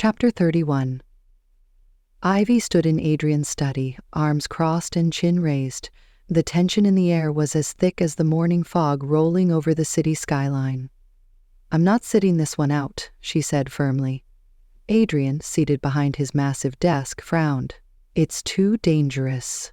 Chapter 31. Ivy stood in Adrian's study, arms crossed and chin raised. The tension in the air was as thick as the morning fog rolling over the city skyline. "I'm not sitting this one out," she said firmly. Adrian, seated behind his massive desk, frowned. "It's too dangerous."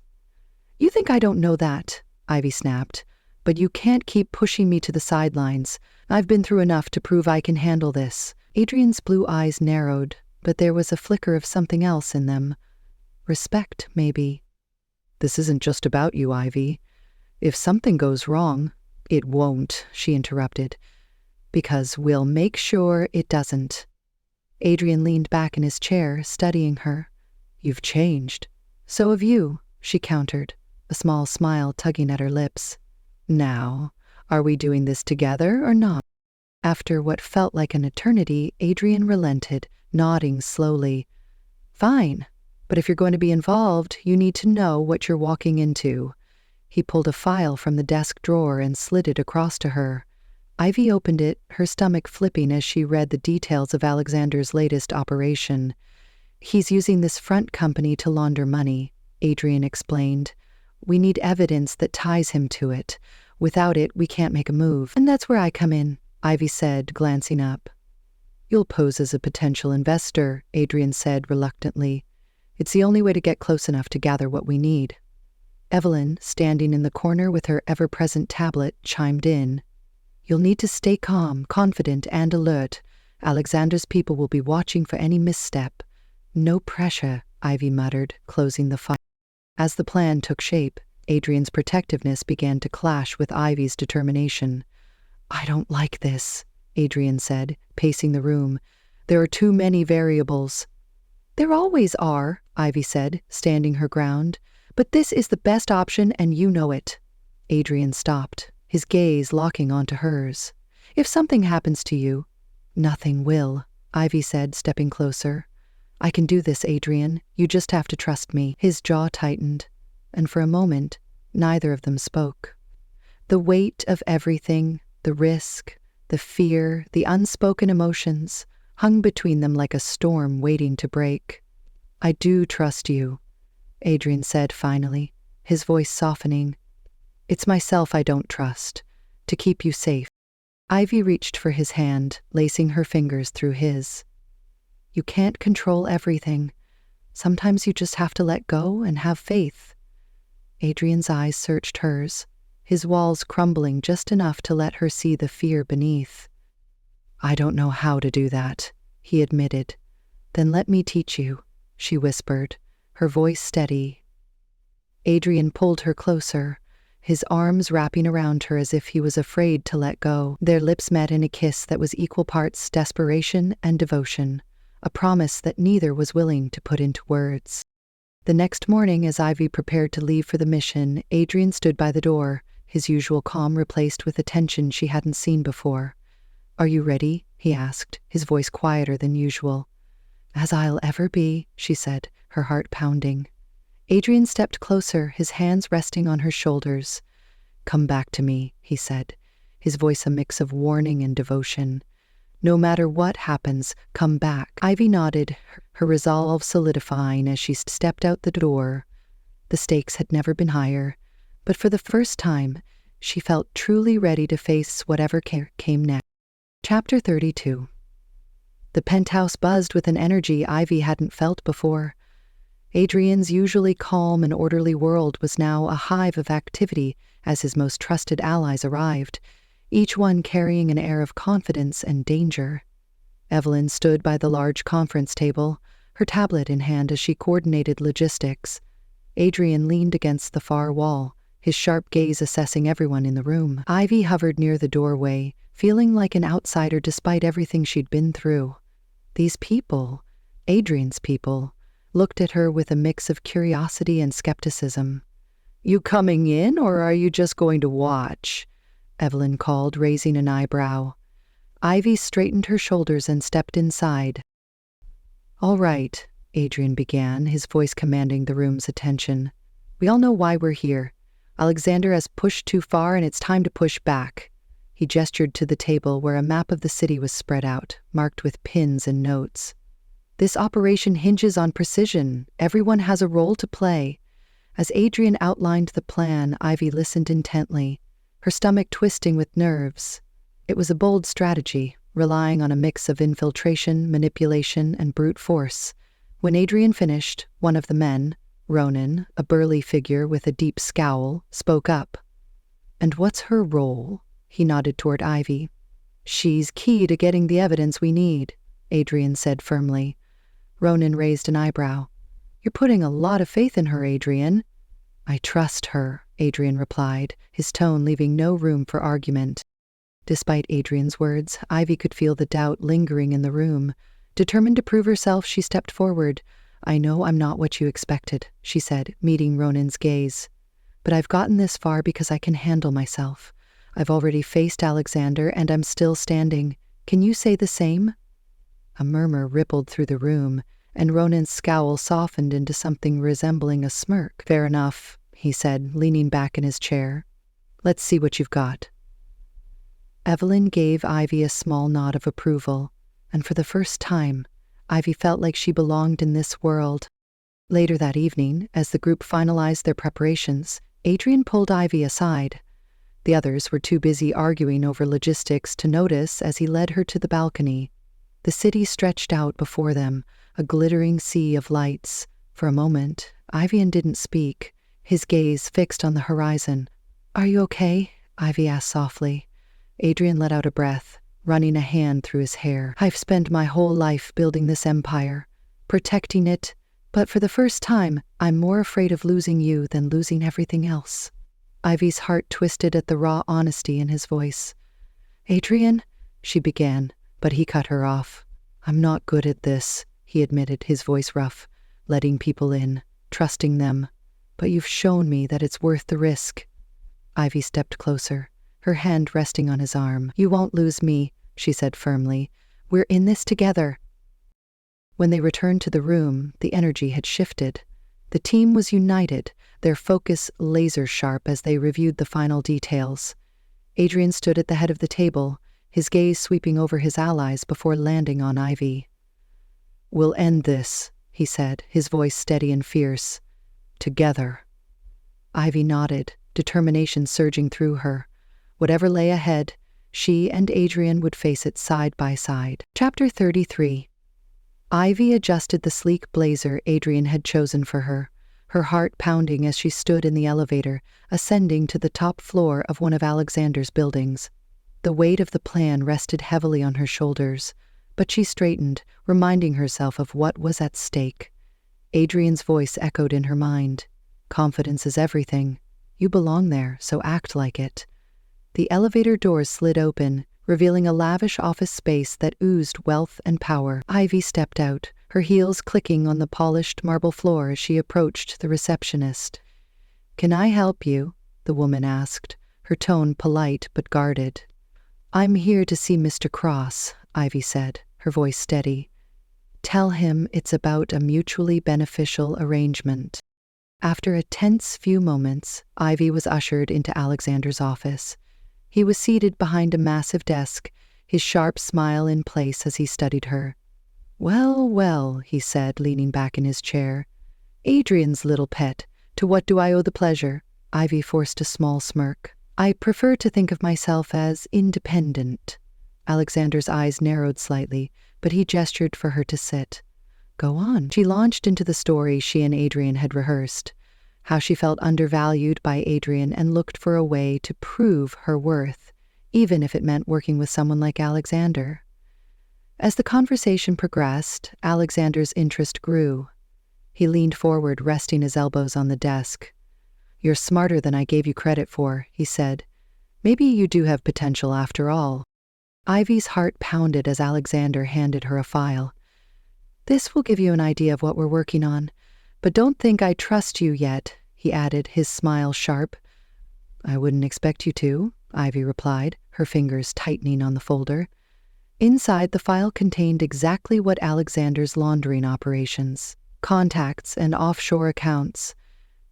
"You think I don't know that," Ivy snapped. "But you can't keep pushing me to the sidelines. I've been through enough to prove I can handle this." Adrian's blue eyes narrowed, but there was a flicker of something else in them. Respect, maybe. "This isn't just about you, Ivy. If something goes wrong—" "It won't," she interrupted. "Because we'll make sure it doesn't." Adrian leaned back in his chair, studying her. "You've changed." "So have you," she countered, a small smile tugging at her lips. "Now, are we doing this together or not?" After what felt like an eternity, Adrian relented, nodding slowly. "Fine, but if you're going to be involved, you need to know what you're walking into." He pulled a file from the desk drawer and slid it across to her. Ivy opened it, her stomach flipping as she read the details of Alexander's latest operation. "He's using this front company to launder money," Adrian explained. "We need evidence that ties him to it. Without it, we can't make a move. And that's where I come in," Ivy said, glancing up. "You'll pose as a potential investor," Adrian said reluctantly. "It's the only way to get close enough to gather what we need." Evelyn, standing in the corner with her ever-present tablet, chimed in. "You'll need to stay calm, confident, and alert. Alexander's people will be watching for any misstep." "No pressure," Ivy muttered, closing the file. As the plan took shape, Adrian's protectiveness began to clash with Ivy's determination. "I don't like this," Adrian said, pacing the room. "There are too many variables." "There always are," Ivy said, standing her ground. "But this is the best option and you know it." Adrian stopped, his gaze locking onto hers. "If something happens to you—" "Nothing will," Ivy said, stepping closer. "I can do this, Adrian. You just have to trust me." His jaw tightened, and for a moment, neither of them spoke. The weight of everything, the risk, the fear, the unspoken emotions, hung between them like a storm waiting to break. "I do trust you," Adrian said finally, his voice softening. "It's myself I don't trust, to keep you safe." Ivy reached for his hand, lacing her fingers through his. "You can't control everything. Sometimes you just have to let go and have faith." Adrian's eyes searched hers, his walls crumbling just enough to let her see the fear beneath. "I don't know how to do that," he admitted. "Then let me teach you," she whispered, her voice steady. Adrian pulled her closer, his arms wrapping around her as if he was afraid to let go. Their lips met in a kiss that was equal parts desperation and devotion, a promise that neither was willing to put into words. The next morning, as Ivy prepared to leave for the mission, Adrian stood by the door, his usual calm replaced with a tension she hadn't seen before. "Are you ready?" he asked, his voice quieter than usual. "As I'll ever be," she said, her heart pounding. Adrian stepped closer, his hands resting on her shoulders. "Come back to me," he said, his voice a mix of warning and devotion. "No matter what happens, come back." Ivy nodded, her resolve solidifying as she stepped out the door. The stakes had never been higher, but for the first time, she felt truly ready to face whatever came next. Chapter 32. The penthouse buzzed with an energy Ivy hadn't felt before. Adrian's usually calm and orderly world was now a hive of activity as his most trusted allies arrived, each one carrying an air of confidence and danger. Evelyn stood by the large conference table, her tablet in hand as she coordinated logistics. Adrian leaned against the far wall, his sharp gaze assessing everyone in the room. Ivy hovered near the doorway, feeling like an outsider despite everything she'd been through. These people, Adrian's people, looked at her with a mix of curiosity and skepticism. "You coming in, or are you just going to watch?" Evelyn called, raising an eyebrow. Ivy straightened her shoulders and stepped inside. "All right," Adrian began, his voice commanding the room's attention. "We all know why we're here. Alexander has pushed too far and it's time to push back." He gestured to the table where a map of the city was spread out, marked with pins and notes. This operation hinges on precision. Everyone has a role to play. As Adrian outlined the plan, Ivy listened intently, her stomach twisting with nerves. It was a bold strategy, relying on a mix of infiltration, manipulation, and brute force. When Adrian finished, one of the men, Ronan, a burly figure with a deep scowl, spoke up. "And what's her role?" He nodded toward Ivy. "She's key to getting the evidence we need," Adrian said firmly. Ronan raised an eyebrow. "You're putting a lot of faith in her, Adrian." "I trust her," Adrian replied, his tone leaving no room for argument. Despite Adrian's words, Ivy could feel the doubt lingering in the room. Determined to prove herself, she stepped forward. "I know I'm not what you expected," she said, meeting Ronan's gaze. "But I've gotten this far because I can handle myself. I've already faced Alexander, and I'm still standing. Can you say the same?" A murmur rippled through the room, and Ronan's scowl softened into something resembling a smirk. "Fair enough," he said, leaning back in his chair. "Let's see what you've got." Evelyn gave Ivy a small nod of approval, and for the first time, Ivy felt like she belonged in this world. Later that evening, as the group finalized their preparations, Adrian pulled Ivy aside. The others were too busy arguing over logistics to notice as he led her to the balcony. The city stretched out before them, a glittering sea of lights. For a moment, Adrian didn't speak, his gaze fixed on the horizon. "Are you okay?" Ivy asked softly. Adrian let out a breath, running a hand through his hair. "I've spent my whole life building this empire, protecting it, but for the first time, I'm more afraid of losing you than losing everything else." Ivy's heart twisted at the raw honesty in his voice. "Adrian," she began, but he cut her off. "I'm not good at this," he admitted, his voice rough, letting people in, trusting them. "But you've shown me that it's worth the risk." Ivy stepped closer, her hand resting on his arm. "You won't lose me," she said firmly. "We're in this together." When they returned to the room, the energy had shifted. The team was united, their focus laser-sharp as they reviewed the final details. Adrian stood at the head of the table, his gaze sweeping over his allies before landing on Ivy. "We'll end this," he said, his voice steady and fierce. "Together." Ivy nodded, determination surging through her. Whatever lay ahead, she and Adrian would face it side by side. Chapter 33. Ivy adjusted the sleek blazer Adrian had chosen for her, her heart pounding as she stood in the elevator, ascending to the top floor of one of Alexander's buildings. The weight of the plan rested heavily on her shoulders, but she straightened, reminding herself of what was at stake. Adrian's voice echoed in her mind. "Confidence is everything. You belong there, so act like it." The elevator doors slid open, revealing a lavish office space that oozed wealth and power. Ivy stepped out, her heels clicking on the polished marble floor as she approached the receptionist. "Can I help you?" the woman asked, her tone polite but guarded. "I'm here to see Mr. Cross," Ivy said, her voice steady. "Tell him it's about a mutually beneficial arrangement." After a tense few moments, Ivy was ushered into Alexander's office. He was seated behind a massive desk, his sharp smile in place as he studied her. "Well, well," he said, leaning back in his chair. "Adrian's little pet, to what do I owe the pleasure?" Ivy forced a small smirk. "I prefer to think of myself as independent." Alexander's eyes narrowed slightly, but he gestured for her to sit. "Go on." She launched into the story she and Adrian had rehearsed, how she felt undervalued by Adrian and looked for a way to prove her worth, even if it meant working with someone like Alexander. As the conversation progressed, Alexander's interest grew. He leaned forward, resting his elbows on the desk. "You're smarter than I gave you credit for," he said. "Maybe you do have potential after all." Ivy's heart pounded as Alexander handed her a file. "This will give you an idea of what we're working on. But don't think I trust you yet," he added, his smile sharp. "I wouldn't expect you to," Ivy replied, her fingers tightening on the folder. Inside, the file contained exactly what Alexander's laundering operations, contacts, and offshore accounts.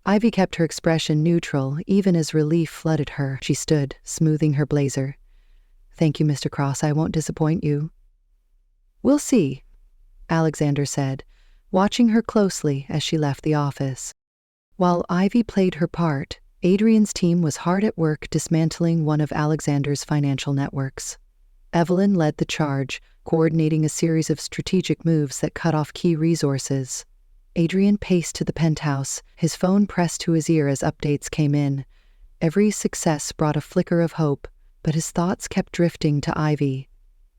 Ivy kept her expression neutral, even as relief flooded her. She stood, smoothing her blazer. "Thank you, Mr. Cross. I won't disappoint you." "We'll see." Alexander said, watching her closely as she left the office. While Ivy played her part, Adrian's team was hard at work dismantling one of Alexander's financial networks. Evelyn led the charge, coordinating a series of strategic moves that cut off key resources. Adrian paced to the penthouse, his phone pressed to his ear as updates came in. Every success brought a flicker of hope, but his thoughts kept drifting to Ivy.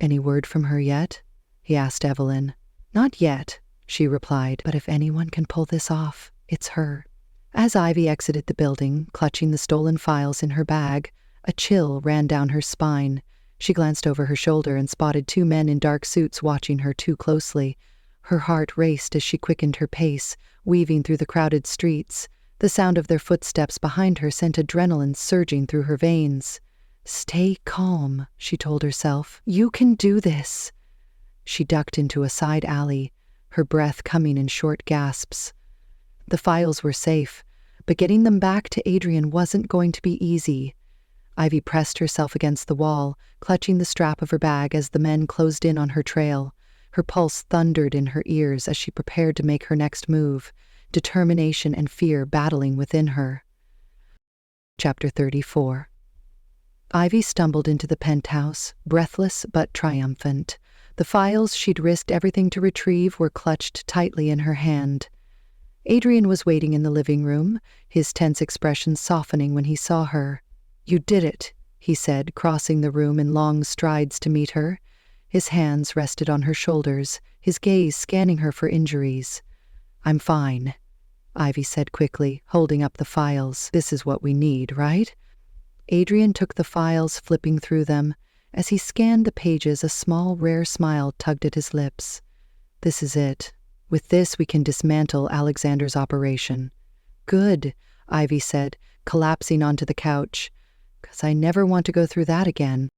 "Any word from her yet?" he asked Evelyn. "Not yet," she replied, "but if anyone can pull this off, it's her." As Ivy exited the building, clutching the stolen files in her bag, a chill ran down her spine. She glanced over her shoulder and spotted two men in dark suits watching her too closely. Her heart raced as she quickened her pace, weaving through the crowded streets. The sound of their footsteps behind her sent adrenaline surging through her veins. "Stay calm," she told herself. "You can do this." She ducked into a side alley, her breath coming in short gasps. The files were safe, but getting them back to Adrian wasn't going to be easy. Ivy pressed herself against the wall, clutching the strap of her bag as the men closed in on her trail. Her pulse thundered in her ears as she prepared to make her next move, determination and fear battling within her. Chapter 34. Ivy stumbled into the penthouse, breathless but triumphant. The files she'd risked everything to retrieve were clutched tightly in her hand. Adrian was waiting in the living room, his tense expression softening when he saw her. "You did it," he said, crossing the room in long strides to meet her. His hands rested on her shoulders, his gaze scanning her for injuries. "I'm fine," Ivy said quickly, holding up the files. "This is what we need, right?" Adrian took the files, flipping through them. As he scanned the pages, a small, rare smile tugged at his lips. "This is it. With this, we can dismantle Alexander's operation." "Good," Ivy said, collapsing onto the couch. "'Cause I never want to go through that again."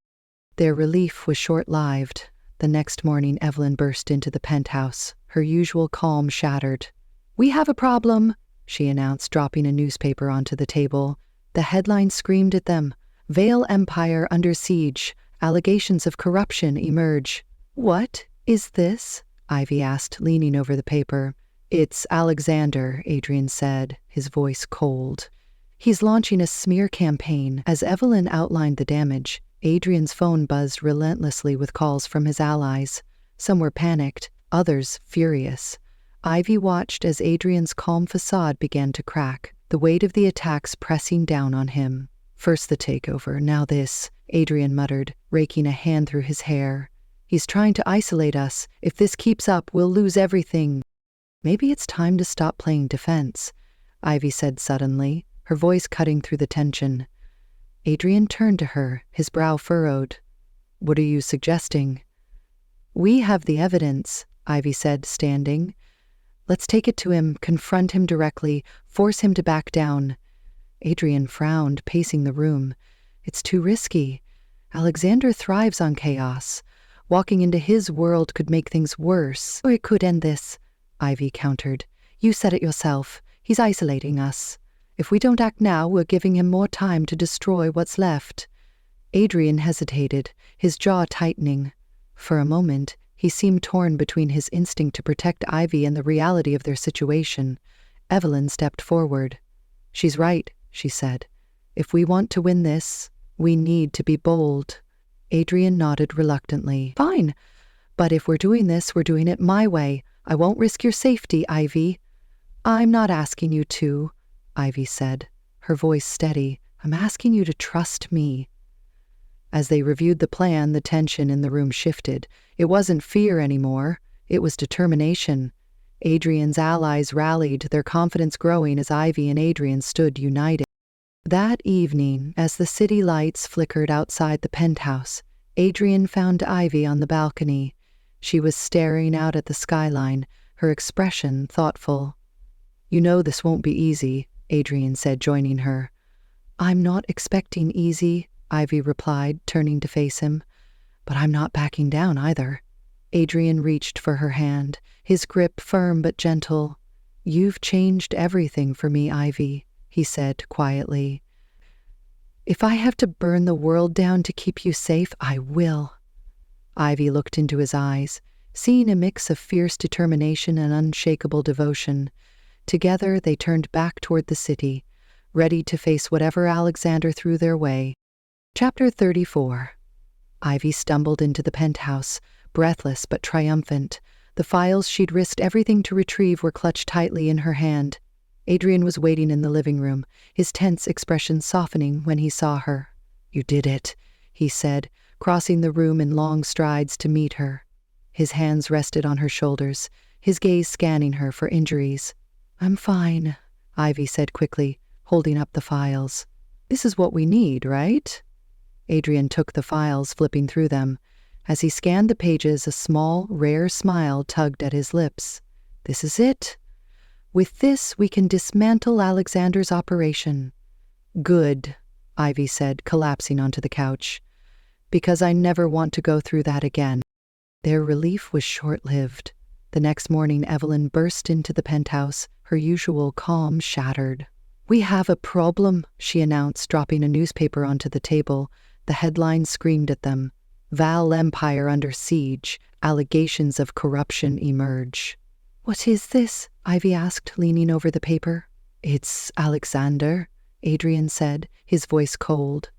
Their relief was short-lived. The next morning, Evelyn burst into the penthouse, her usual calm shattered. "We have a problem," she announced, dropping a newspaper onto the table. The headline screamed at them. "Vale Empire under siege. Allegations of corruption emerge." "What is this?" Ivy asked, leaning over the paper. "It's Alexander," Adrian said, his voice cold. "He's launching a smear campaign." As Evelyn outlined the damage, Adrian's phone buzzed relentlessly with calls from his allies. Some were panicked, others furious. Ivy watched as Adrian's calm facade began to crack, the weight of the attacks pressing down on him. "First the takeover, now this," Adrian muttered, raking a hand through his hair. "He's trying to isolate us. If this keeps up, we'll lose everything." "Maybe it's time to stop playing defense," Ivy said suddenly, her voice cutting through the tension. Adrian turned to her, his brow furrowed. "What are you suggesting?" "We have the evidence," Ivy said, standing. "Let's take it to him, confront him directly, force him to back down." Adrian frowned, pacing the room. "It's too risky. Alexander thrives on chaos. Walking into his world could make things worse. Or it could end this," Ivy countered. "You said it yourself. He's isolating us. If we don't act now, we're giving him more time to destroy what's left." Adrian hesitated, his jaw tightening. For a moment, he seemed torn between his instinct to protect Ivy and the reality of their situation. Evelyn stepped forward. "She's right," she said. "If we want to win this, we need to be bold." Adrian nodded reluctantly. "Fine. But if we're doing this, we're doing it my way. I won't risk your safety, Ivy." "I'm not asking you to," Ivy said, her voice steady. "I'm asking you to trust me." As they reviewed the plan, the tension in the room shifted. It wasn't fear anymore. It was determination. Adrian's allies rallied, their confidence growing as Ivy and Adrian stood united. That evening, as the city lights flickered outside the penthouse, Adrian found Ivy on the balcony. She was staring out at the skyline, her expression thoughtful. "You know this won't be easy," Adrian said, joining her. "I'm not expecting easy," Ivy replied, turning to face him. "But I'm not backing down either." Adrian reached for her hand, his grip firm but gentle. "You've changed everything for me, Ivy," he said quietly. "If I have to burn the world down to keep you safe, I will." Ivy looked into his eyes, seeing a mix of fierce determination and unshakable devotion. Together they turned back toward the city, ready to face whatever Alexander threw their way. Chapter 34. Ivy stumbled into the penthouse, breathless but triumphant. The files she'd risked everything to retrieve were clutched tightly in her hand. Adrian was waiting in the living room, his tense expression softening when he saw her. "You did it," he said, crossing the room in long strides to meet her. His hands rested on her shoulders, his gaze scanning her for injuries. "I'm fine," Ivy said quickly, holding up the files. "This is what we need, right?" Adrian took the files, flipping through them. As he scanned the pages, a small, rare smile tugged at his lips. "This is it. With this, we can dismantle Alexander's operation." "Good," Ivy said, collapsing onto the couch. "Because I never want to go through that again." Their relief was short-lived. The next morning, Evelyn burst into the penthouse, her usual calm shattered. "We have a problem," she announced, dropping a newspaper onto the table. The headline screamed at them. "Val Empire under siege. Allegations of corruption emerge." "What is this?" Ivy asked, leaning over the paper. "It's Alexander," Adrian said, his voice cold.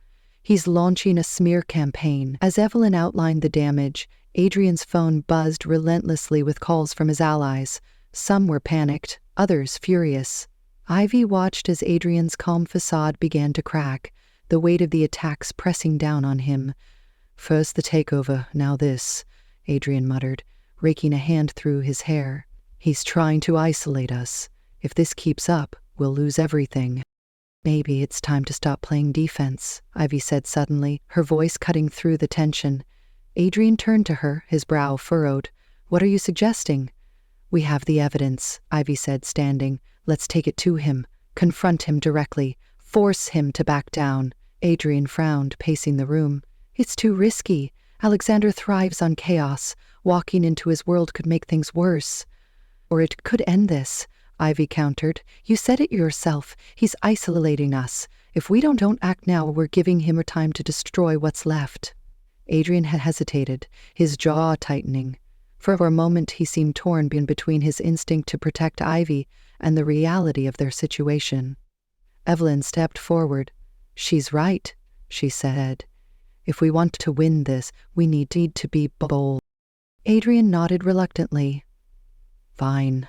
"He's launching a smear campaign." As Evelyn outlined the damage, Adrian's phone buzzed relentlessly with calls from his allies. Some were panicked, others furious. Ivy watched as Adrian's calm facade began to crack, the weight of the attacks pressing down on him. "First the takeover, now this," Adrian muttered, raking a hand through his hair. "He's trying to isolate us. If this keeps up, we'll lose everything." "Maybe it's time to stop playing defense," Ivy said suddenly, her voice cutting through the tension. Adrian turned to her, his brow furrowed. "What are you suggesting?" "We have the evidence," Ivy said, standing. "Let's take it to him. Confront him directly. Force him to back down." Adrian frowned, pacing the room. "It's too risky. Alexander thrives on chaos. Walking into his world could make things worse." "Or it could end this," Ivy countered. "You said it yourself. He's isolating us. If we don't act now, we're giving him time to destroy what's left." Adrian had hesitated, his jaw tightening. For a moment he seemed torn between his instinct to protect Ivy and the reality of their situation. Evelyn stepped forward. "She's right," she said. "If we want to win this, we need to be bold." Adrian nodded reluctantly. "Fine.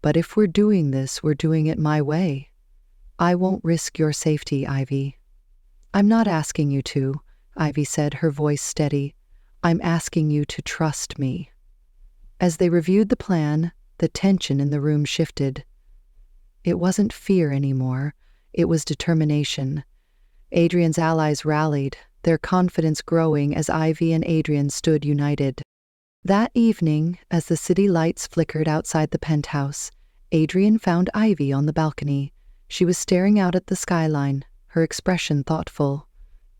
But if we're doing this, we're doing it my way. I won't risk your safety, Ivy." "I'm not asking you to," Ivy said, her voice steady. "I'm asking you to trust me." As they reviewed the plan, the tension in the room shifted. It wasn't fear anymore. It was determination. Adrian's allies rallied, their confidence growing as Ivy and Adrian stood united. That evening, as the city lights flickered outside the penthouse, Adrian found Ivy on the balcony. She was staring out at the skyline, her expression thoughtful.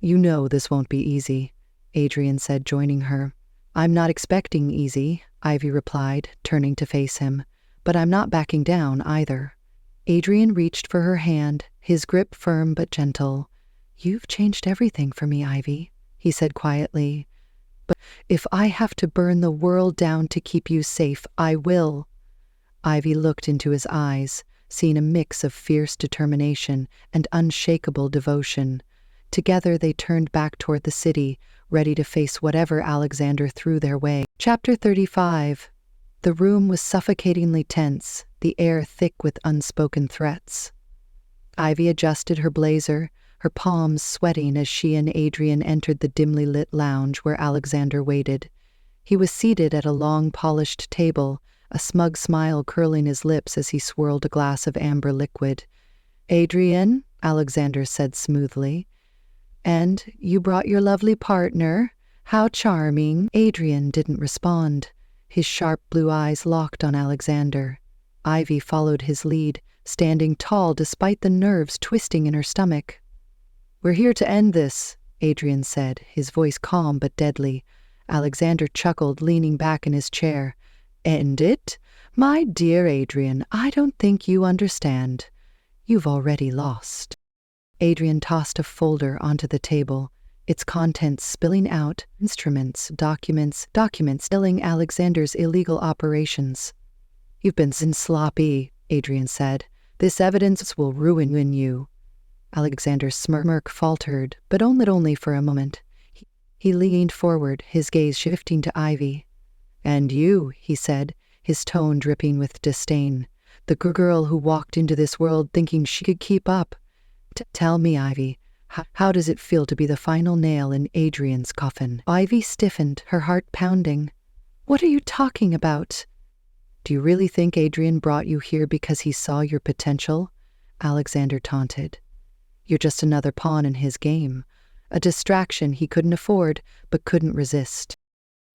"You know this won't be easy," Adrian said, joining her. "I'm not expecting easy," Ivy replied, turning to face him. "But I'm not backing down either." Adrian reached for her hand, his grip firm but gentle. "You've changed everything for me, Ivy," he said quietly. "But if I have to burn the world down to keep you safe, I will." Ivy looked into his eyes, seeing a mix of fierce determination and unshakable devotion. Together they turned back toward the city, ready to face whatever Alexander threw their way. Chapter 35. The room was suffocatingly tense, the air thick with unspoken threats. Ivy adjusted her blazer, her palms sweating as she and Adrian entered the dimly lit lounge where Alexander waited. He was seated at a long, polished table, a smug smile curling his lips as he swirled a glass of amber liquid. "Adrian," Alexander said smoothly. "And you brought your lovely partner. How charming." Adrian didn't respond. His sharp blue eyes locked on Alexander. Ivy followed his lead, standing tall despite the nerves twisting in her stomach. "We're here to end this," Adrian said, his voice calm but deadly. Alexander chuckled, leaning back in his chair. "End it? My dear Adrian, I don't think you understand. You've already lost." Adrian tossed a folder onto the table, its contents spilling out, instruments, documents filling Alexander's illegal operations. "You've been sloppy," Adrian said. "This evidence will ruin you." Alexander's smirk faltered, but only for a moment. He leaned forward, his gaze shifting to Ivy. "And you," he said, his tone dripping with disdain. "The girl who walked into this world thinking she could keep up. Tell me, Ivy, how does it feel to be the final nail in Adrian's coffin?" Ivy stiffened, her heart pounding. "What are you talking about?" "Do you really think Adrian brought you here because he saw your potential?" Alexander taunted. "You're just another pawn in his game, a distraction he couldn't afford but couldn't resist."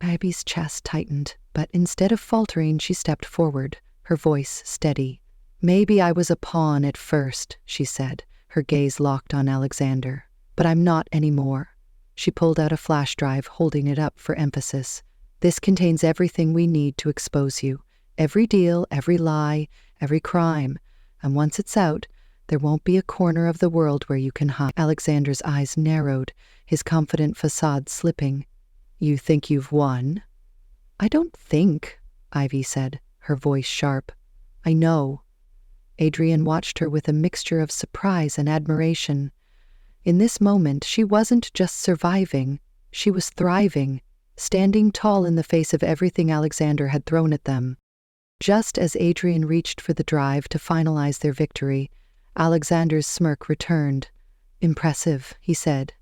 Ivy's chest tightened, but instead of faltering, she stepped forward, her voice steady. "Maybe I was a pawn at first," she said, her gaze locked on Alexander. "But I'm not anymore." She pulled out a flash drive, holding it up for emphasis. "This contains everything we need to expose you. Every deal, every lie, every crime. And once it's out, there won't be a corner of the world where you can hide." Alexander's eyes narrowed, his confident facade slipping. "You think you've won?" "I don't think," Ivy said, her voice sharp. "I know." Adrian watched her with a mixture of surprise and admiration. In this moment, she wasn't just surviving, she was thriving, standing tall in the face of everything Alexander had thrown at them. Just as Adrian reached for the drive to finalize their victory, Alexander's smirk returned. "Impressive," he said.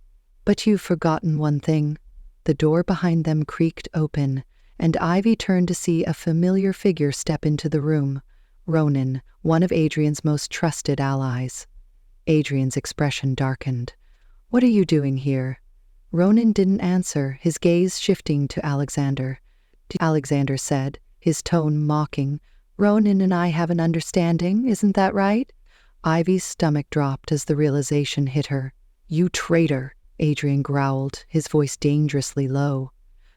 "But you've forgotten one thing." The door behind them creaked open, and Ivy turned to see a familiar figure step into the room. Ronan, one of Adrian's most trusted allies. Adrian's expression darkened. "What are you doing here?" Ronan didn't answer, his gaze shifting to Alexander. Alexander said, his tone mocking, "Ronan and I have an understanding, isn't that right?" Ivy's stomach dropped as the realization hit her. "You traitor," Adrian growled, his voice dangerously low.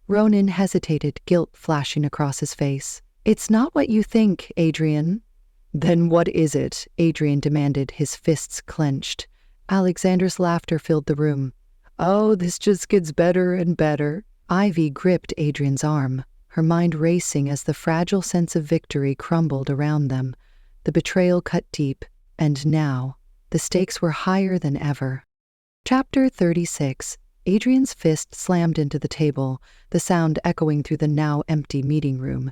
Ronan hesitated, guilt flashing across his face. "It's not what you think, Adrian." "Then what is it?" Adrian demanded, his fists clenched. Alexander's laughter filled the room. "Oh, this just gets better and better." Ivy gripped Adrian's arm, her mind racing as the fragile sense of victory crumbled around them. The betrayal cut deep, and now, the stakes were higher than ever. Chapter 36. Adrian's fist slammed into the table, the sound echoing through the now empty meeting room.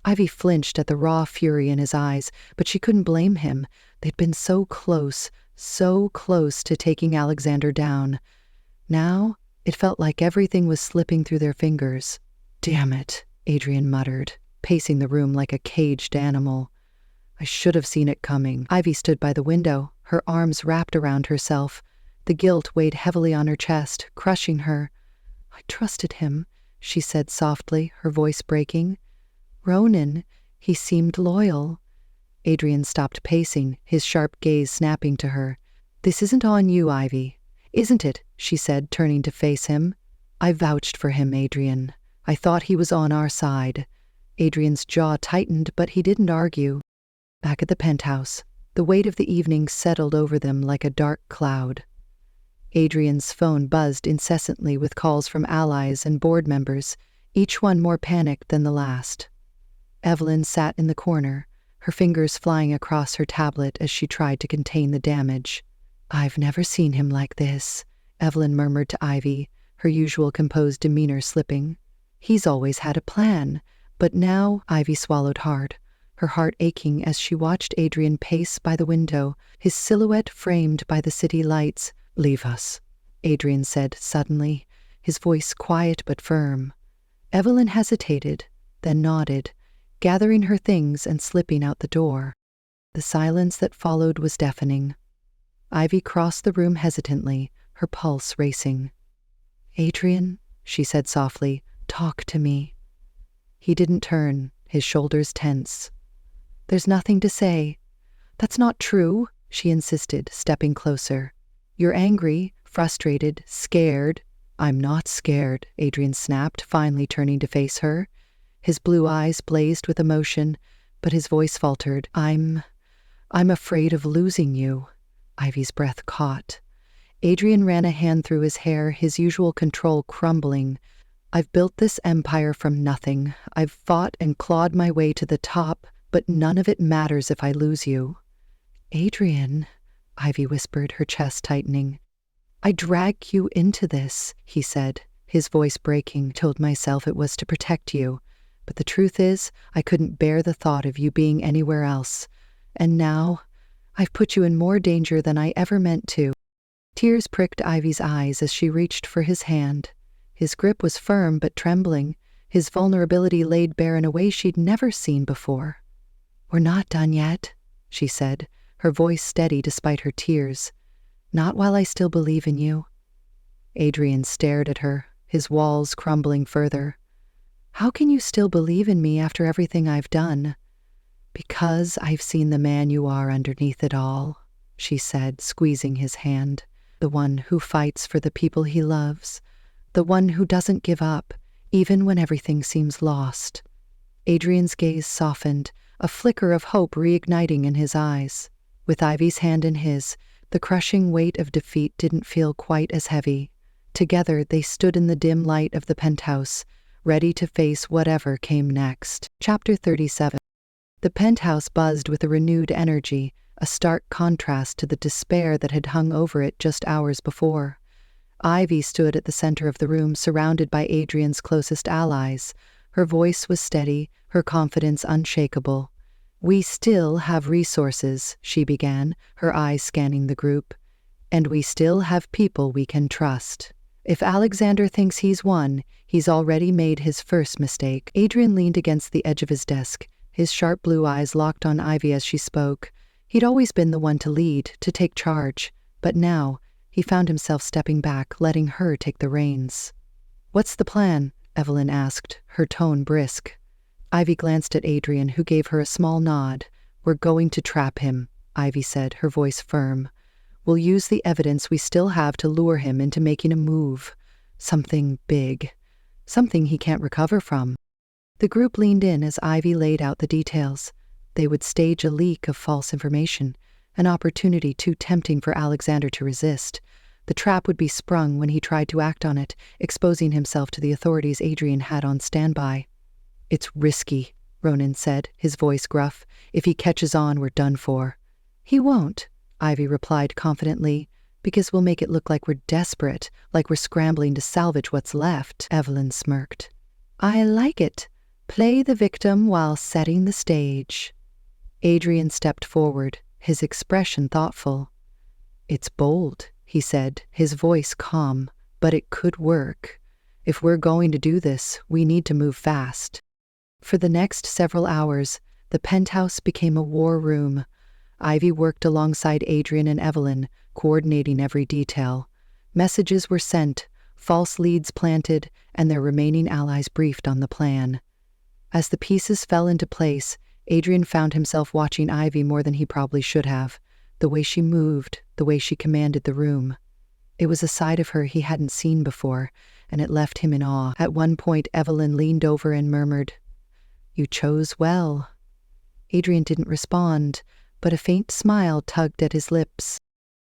Ivy flinched at the raw fury in his eyes, but she couldn't blame him. They'd been so close to taking Alexander down. Now, it felt like everything was slipping through their fingers. "Damn it," Adrian muttered, pacing the room like a caged animal. "I should have seen it coming." Ivy stood by the window, her arms wrapped around herself. The guilt weighed heavily on her chest, crushing her. "I trusted him," she said softly, her voice breaking. "Ronan, he seemed loyal." Adrian stopped pacing, his sharp gaze snapping to her. "This isn't on you, Ivy." "Isn't it?" she said, turning to face him. "I vouched for him, Adrian. I thought he was on our side." Adrian's jaw tightened, but he didn't argue. Back at the penthouse, the weight of the evening settled over them like a dark cloud. Adrian's phone buzzed incessantly with calls from allies and board members, each one more panicked than the last. Evelyn sat in the corner, her fingers flying across her tablet as she tried to contain the damage. "I've never seen him like this," Evelyn murmured to Ivy, her usual composed demeanor slipping. "He's always had a plan, but now—" Ivy swallowed hard, her heart aching as she watched Adrian pace by the window, his silhouette framed by the city lights. "Leave us," Adrian said suddenly, his voice quiet but firm. Evelyn hesitated, then nodded, gathering her things and slipping out the door. The silence that followed was deafening. Ivy crossed the room hesitantly, her pulse racing. "Adrian," she said softly, "talk to me." He didn't turn, his shoulders tense. "There's nothing to say." "That's not true," she insisted, stepping closer. "You're angry, frustrated, scared." "I'm not scared," Adrian snapped, finally turning to face her. His blue eyes blazed with emotion, but his voice faltered. I'm afraid of losing you." Ivy's breath caught. Adrian ran a hand through his hair, his usual control crumbling. "I've built this empire from nothing. I've fought and clawed my way to the top, but none of it matters if I lose you." "Adrian," Ivy whispered, her chest tightening. "I drag you into this," he said, his voice breaking. "Told myself it was to protect you. But the truth is, I couldn't bear the thought of you being anywhere else. And now, I've put you in more danger than I ever meant to." Tears pricked Ivy's eyes as she reached for his hand. His grip was firm but trembling, his vulnerability laid bare in a way she'd never seen before. "We're not done yet," she said, her voice steady despite her tears. "Not while I still believe in you." Adrian stared at her, his walls crumbling further. "How can you still believe in me after everything I've done?" "Because I've seen the man you are underneath it all," she said, squeezing his hand. "The one who fights for the people he loves. The one who doesn't give up, even when everything seems lost." Adrian's gaze softened, a flicker of hope reigniting in his eyes. With Ivy's hand in his, the crushing weight of defeat didn't feel quite as heavy. Together, they stood in the dim light of the penthouse, ready to face whatever came next. Chapter 37. The penthouse buzzed with a renewed energy, a stark contrast to the despair that had hung over it just hours before. Ivy stood at the center of the room, surrounded by Adrian's closest allies. Her voice was steady, her confidence unshakable. "We still have resources," she began, her eyes scanning the group. "And we still have people we can trust. If Alexander thinks he's won, he's already made his first mistake." Adrian leaned against the edge of his desk, his sharp blue eyes locked on Ivy as she spoke. He'd always been the one to lead, to take charge, but now he found himself stepping back, letting her take the reins. "What's the plan?" Evelyn asked, her tone brisk. Ivy glanced at Adrian, who gave her a small nod. "We're going to trap him," Ivy said, her voice firm. "We'll use the evidence we still have to lure him into making a move. Something big. Something he can't recover from." The group leaned in as Ivy laid out the details. They would stage a leak of false information, an opportunity too tempting for Alexander to resist. The trap would be sprung when he tried to act on it, exposing himself to the authorities Adrian had on standby. "It's risky," Ronan said, his voice gruff. "If he catches on, we're done for." "He won't," Ivy replied confidently, "because we'll make it look like we're desperate, like we're scrambling to salvage what's left." Evelyn smirked. "I like it. Play the victim while setting the stage." Adrian stepped forward, his expression thoughtful. "It's bold," he said, his voice calm, "but it could work. If we're going to do this, we need to move fast." For the next several hours, the penthouse became a war room. Ivy worked alongside Adrian and Evelyn, coordinating every detail. Messages were sent, false leads planted, and their remaining allies briefed on the plan. As the pieces fell into place, Adrian found himself watching Ivy more than he probably should have. The way she moved, the way she commanded the room. It was a side of her he hadn't seen before, and it left him in awe. At one point, Evelyn leaned over and murmured, "You chose well." Adrian didn't respond, but a faint smile tugged at his lips.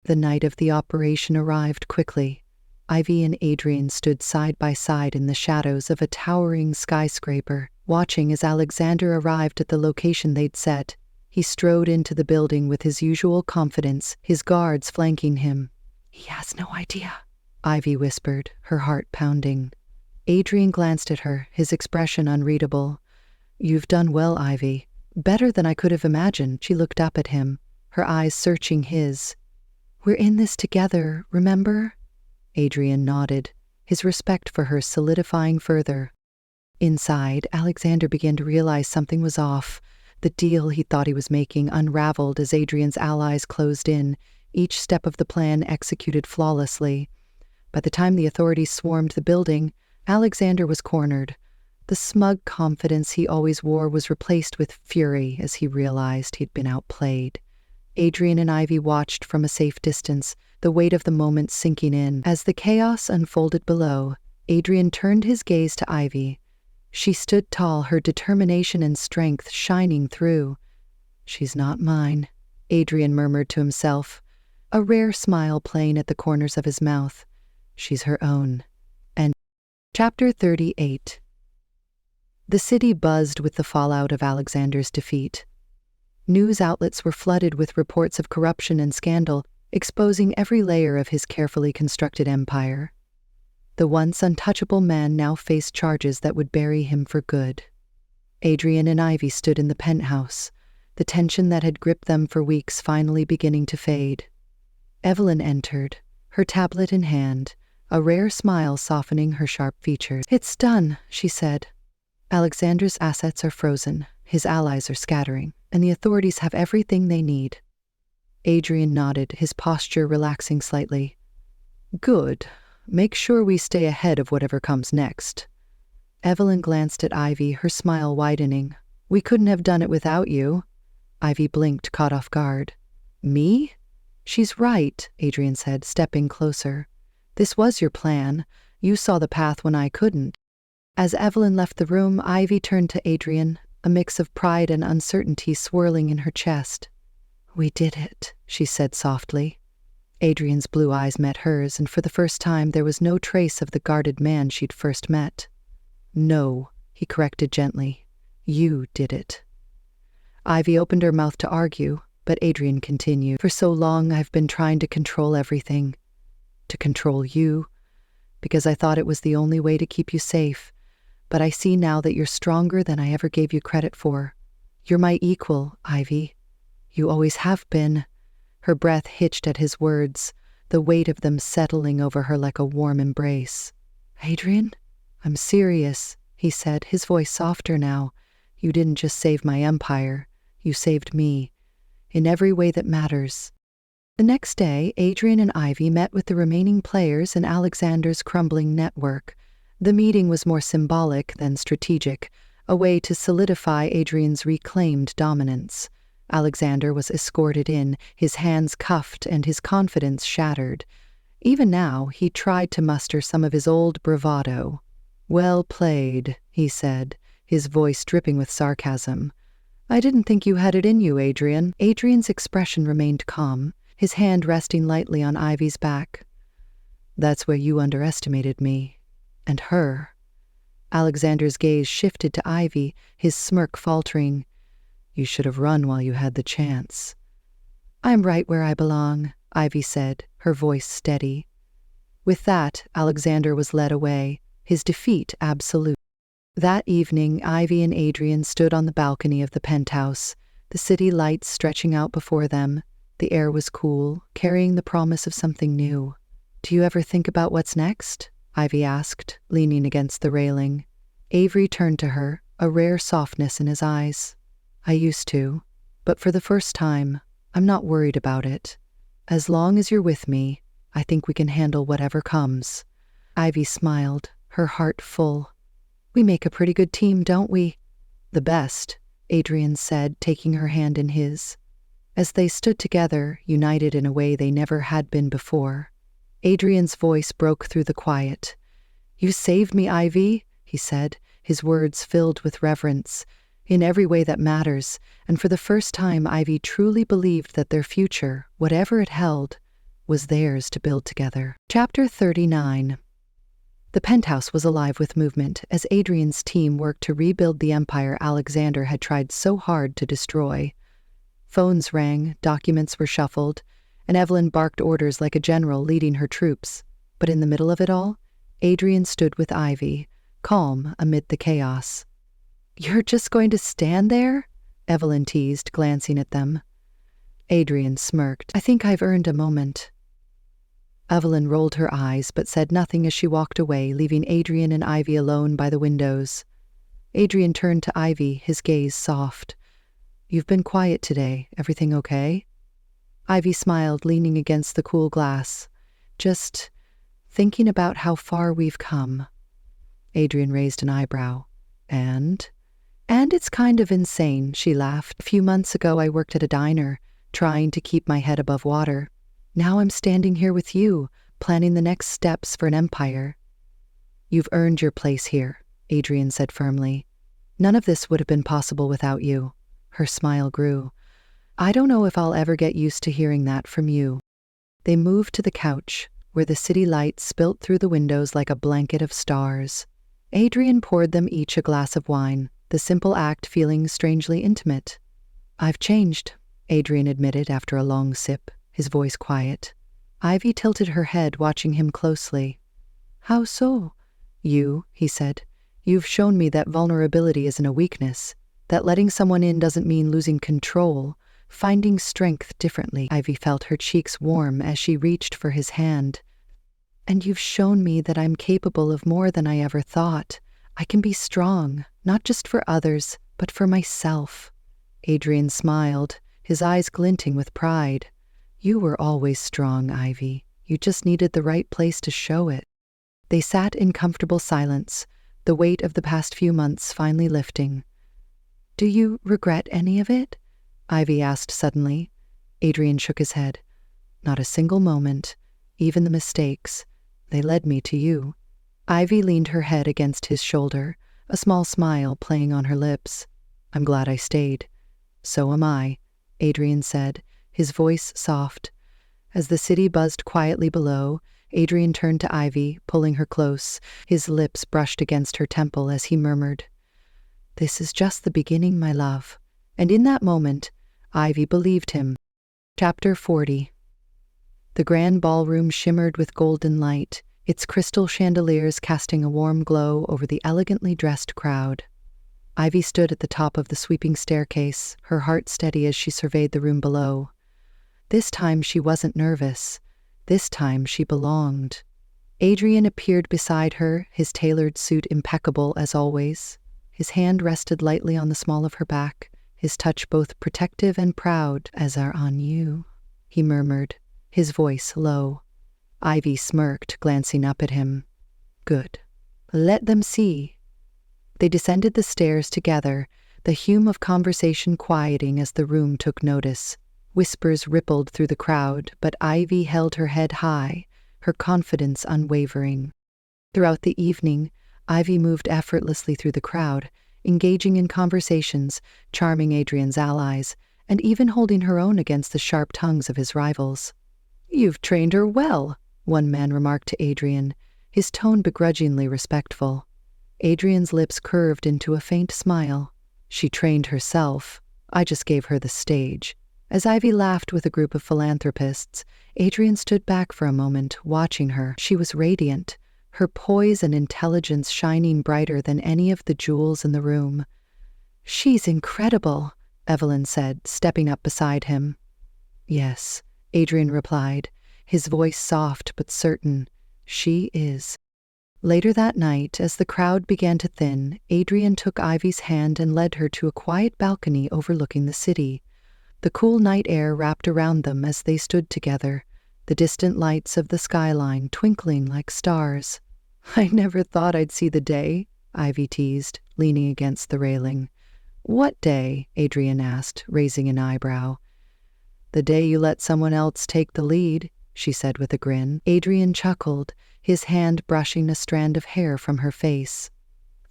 The night of the operation arrived quickly. Ivy and Adrian stood side by side in the shadows of a towering skyscraper, watching as Alexander arrived at the location they'd set. He strode into the building with his usual confidence, his guards flanking him. "He has no idea," Ivy whispered, her heart pounding. Adrian glanced at her, his expression unreadable. "You've done well, Ivy. Better than I could have imagined." She looked up at him, her eyes searching his. "We're in this together, remember?" Adrian nodded, his respect for her solidifying further. Inside, Alexander began to realize something was off. The deal he thought he was making unraveled as Adrian's allies closed in, each step of the plan executed flawlessly. By the time the authorities swarmed the building, Alexander was cornered. The smug confidence he always wore was replaced with fury as he realized he'd been outplayed. Adrian and Ivy watched from a safe distance, the weight of the moment sinking in. As the chaos unfolded below, Adrian turned his gaze to Ivy. She stood tall, her determination and strength shining through. "She's not mine," Adrian murmured to himself. a rare smile playing at the corners of his mouth. She's her own. And Chapter 38. The city buzzed with the fallout of Alexander's defeat. News outlets were flooded with reports of corruption and scandal, exposing every layer of his carefully constructed empire. The once untouchable man now faced charges that would bury him for good. Adrian and Ivy stood in the penthouse, the tension that had gripped them for weeks finally beginning to fade. Evelyn entered, her tablet in hand, a rare smile softening her sharp features. "It's done," she said. "Alexander's assets are frozen, his allies are scattering, and the authorities have everything they need." Adrian nodded, his posture relaxing slightly. "Good. Make sure we stay ahead of whatever comes next." Evelyn glanced at Ivy, her smile widening. "We couldn't have done it without you." Ivy blinked, caught off guard. "Me?" "She's right," Adrian said, stepping closer. "This was your plan. You saw the path when I couldn't." As Evelyn left the room, Ivy turned to Adrian, a mix of pride and uncertainty swirling in her chest. "We did it," she said softly. Adrian's blue eyes met hers, and for the first time there was no trace of the guarded man she'd first met. "No," he corrected gently. "You did it." Ivy opened her mouth to argue, but Adrian continued. "For so long I've been trying to control everything. To control you, because I thought it was the only way to keep you safe. But I see now that you're stronger than I ever gave you credit for. You're my equal, Ivy. You always have been." Her breath hitched at his words, the weight of them settling over her like a warm embrace. "Adrian, I'm serious," he said, his voice softer now. "You didn't just save my empire. You saved me. In every way that matters." The next day, Adrian and Ivy met with the remaining players in Alexander's crumbling network. The meeting was more symbolic than strategic, a way to solidify Adrian's reclaimed dominance. Alexander was escorted in, his hands cuffed and his confidence shattered. Even now, he tried to muster some of his old bravado. "Well played," he said, his voice dripping with sarcasm. "I didn't think you had it in you, Adrian." Adrian's expression remained calm, his hand resting lightly on Ivy's back. "That's where you underestimated me. And her." Alexander's gaze shifted to Ivy, his smirk faltering. "You should have run while you had the chance." "I'm right where I belong," Ivy said, her voice steady. With that, Alexander was led away, his defeat absolute. That evening, Ivy and Adrian stood on the balcony of the penthouse, the city lights stretching out before them. The air was cool, carrying the promise of something new. "Do you ever think about what's next?" Ivy asked, leaning against the railing. Avery turned to her, a rare softness in his eyes. "I used to, but for the first time, I'm not worried about it. As long as you're with me, I think we can handle whatever comes." Ivy smiled, her heart full. "We make a pretty good team, don't we?" "The best," Adrian said, taking her hand in his. As they stood together, united in a way they never had been before, Adrian's voice broke through the quiet. "You saved me, Ivy," he said, his words filled with reverence. In every way that matters, and for the first time Ivy truly believed that their future, whatever it held, was theirs to build together. Chapter 39. The penthouse was alive with movement as Adrian's team worked to rebuild the empire Alexander had tried so hard to destroy. Phones rang, documents were shuffled, and Evelyn barked orders like a general leading her troops. But in the middle of it all, Adrian stood with Ivy, calm amid the chaos. "You're just going to stand there?" Evelyn teased, glancing at them. Adrian smirked. "I think I've earned a moment." Evelyn rolled her eyes but said nothing as she walked away, leaving Adrian and Ivy alone by the windows. Adrian turned to Ivy, his gaze soft. "You've been quiet today. Everything okay?" Ivy smiled, leaning against the cool glass. "Just thinking about how far we've come." Adrian raised an eyebrow. And it's kind of insane," she laughed. "A few months ago I worked at a diner, trying to keep my head above water. Now I'm standing here with you, planning the next steps for an empire." "You've earned your place here," Adrian said firmly. "None of this would have been possible without you." Her smile grew. "I don't know if I'll ever get used to hearing that from you." They moved to the couch, where the city light spilt through the windows like a blanket of stars. Adrian poured them each a glass of wine, the simple act feeling strangely intimate. "I've changed," Adrian admitted after a long sip, his voice quiet. Ivy tilted her head, watching him closely. "How so?" "You," he said. "You've shown me that vulnerability isn't a weakness, that letting someone in doesn't mean losing control, finding strength differently." Ivy felt her cheeks warm as she reached for his hand. "And you've shown me that I'm capable of more than I ever thought. I can be strong, not just for others, but for myself." Adrian smiled, his eyes glinting with pride. "You were always strong, Ivy. You just needed the right place to show it." They sat in comfortable silence, the weight of the past few months finally lifting. "Do you regret any of it?" Ivy asked suddenly. Adrian shook his head. "Not a single moment, even the mistakes. They led me to you." Ivy leaned her head against his shoulder, a small smile playing on her lips. "I'm glad I stayed." "So am I," Adrian said, his voice soft. As the city buzzed quietly below, Adrian turned to Ivy, pulling her close. His lips brushed against her temple as he murmured, "This is just the beginning, my love." And in that moment, Ivy believed him. Chapter 40. The grand ballroom shimmered with golden light, its crystal chandeliers casting a warm glow over the elegantly dressed crowd. Ivy stood at the top of the sweeping staircase, her heart steady as she surveyed the room below. This time she wasn't nervous. This time she belonged. Adrian appeared beside her, his tailored suit impeccable as always. His hand rested lightly on the small of her back, his touch both protective and proud. "As are on you," he murmured, his voice low. Ivy smirked, glancing up at him. "Good. Let them see." They descended the stairs together, the hum of conversation quieting as the room took notice. Whispers rippled through the crowd, but Ivy held her head high, her confidence unwavering. Throughout the evening, Ivy moved effortlessly through the crowd, engaging in conversations, charming Adrian's allies, and even holding her own against the sharp tongues of his rivals. "You've trained her well," one man remarked to Adrian, his tone begrudgingly respectful. Adrian's lips curved into a faint smile. "She trained herself. I just gave her the stage." As Ivy laughed with a group of philanthropists, Adrian stood back for a moment, watching her. She was radiant, her poise and intelligence shining brighter than any of the jewels in the room. "She's incredible," Evelyn said, stepping up beside him. "Yes," Adrian replied, his voice soft but certain. "She is." Later that night, as the crowd began to thin, Adrian took Ivy's hand and led her to a quiet balcony overlooking the city. The cool night air wrapped around them as they stood together, the distant lights of the skyline twinkling like stars. "I never thought I'd see the day," Ivy teased, leaning against the railing. "What day?" Adrian asked, raising an eyebrow. "The day you let someone else take the lead," she said with a grin. Adrian chuckled, his hand brushing a strand of hair from her face.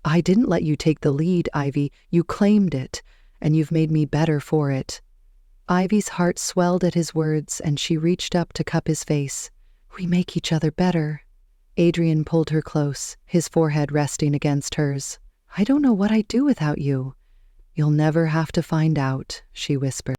"I didn't let you take the lead, Ivy. You claimed it, and you've made me better for it." Ivy's heart swelled at his words, and she reached up to cup his face. "We make each other better." Adrian pulled her close, his forehead resting against hers. "I don't know what I'd do without you." "You'll never have to find out," she whispered.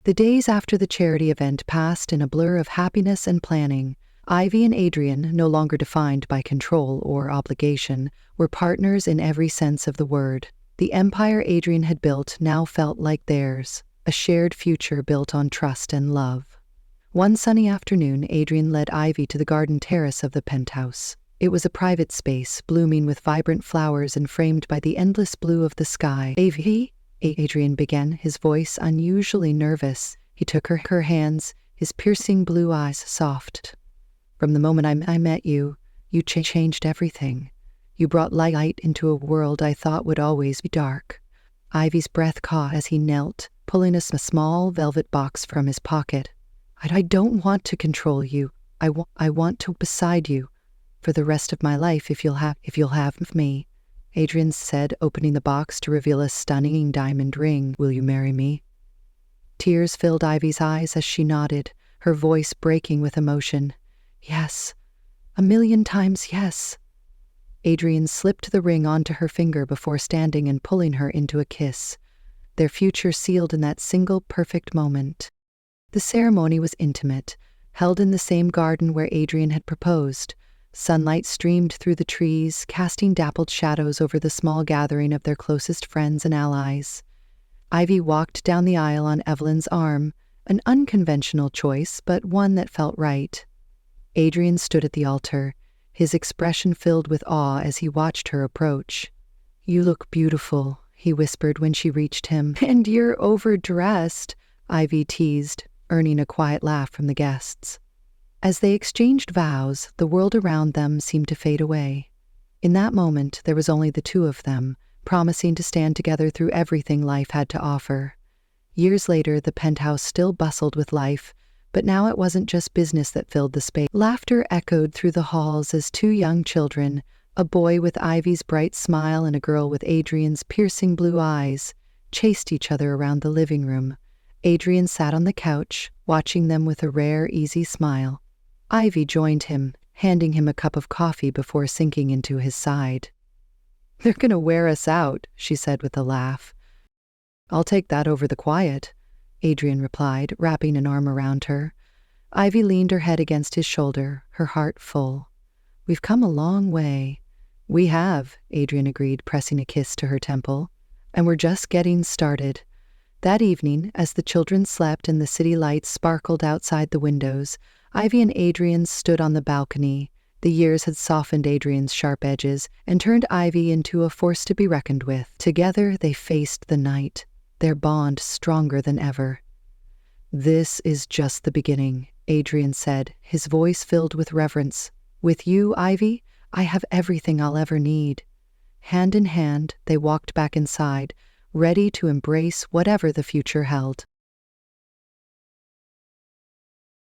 The days after the charity event passed in a blur of happiness and planning. Ivy and Adrian, no longer defined by control or obligation, were partners in every sense of the word. The empire Adrian had built now felt like theirs, a shared future built on trust and love. One sunny afternoon, Adrian led Ivy to the garden terrace of the penthouse. It was a private space, blooming with vibrant flowers and framed by the endless blue of the sky. "Ivy?" Adrian began, his voice unusually nervous. He took her hands, his piercing blue eyes soft. "From the moment I met you, you changed everything. You brought light into a world I thought would always be dark." Ivy's breath caught as he knelt, pulling a small velvet box from his pocket. I don't want to control you. I want to beside you for the rest of my life if you'll have me," Adrian said, opening the box to reveal a stunning diamond ring. "Will you marry me?" Tears filled Ivy's eyes as she nodded, her voice breaking with emotion. Yes, 1,000,000 times yes. Adrian slipped the ring onto her finger before standing and pulling her into a kiss, their future sealed in that single perfect moment. The ceremony was intimate, held in the same garden where Adrian had proposed. Sunlight streamed through the trees, casting dappled shadows over the small gathering of their closest friends and allies. Ivy walked down the aisle on Evelyn's arm, an unconventional choice, but one that felt right. Adrian stood at the altar, his expression filled with awe as he watched her approach. "You look beautiful," he whispered when she reached him. "And you're overdressed," Ivy teased, earning a quiet laugh from the guests. As they exchanged vows, the world around them seemed to fade away. In that moment, there was only the two of them, promising to stand together through everything life had to offer. Years later, the penthouse still bustled with life, but now it wasn't just business that filled the space. Laughter echoed through the halls as two young children, a boy with Ivy's bright smile and a girl with Adrian's piercing blue eyes, chased each other around the living room. Adrian sat on the couch, watching them with a rare, easy smile. Ivy joined him, handing him a cup of coffee before sinking into his side. "They're gonna wear us out," she said with a laugh. "I'll take that over the quiet," Adrian replied, wrapping an arm around her. Ivy leaned her head against his shoulder, her heart full. "We've come a long way." "We have," Adrian agreed, pressing a kiss to her temple. "And we're just getting started." That evening, as the children slept and the city lights sparkled outside the windows, Ivy and Adrian stood on the balcony. The years had softened Adrian's sharp edges and turned Ivy into a force to be reckoned with. Together, they faced the night, their bond stronger than ever. "This is just the beginning," Adrian said, his voice filled with reverence. "With you, Ivy, I have everything I'll ever need." Hand in hand, they walked back inside, ready to embrace whatever the future held.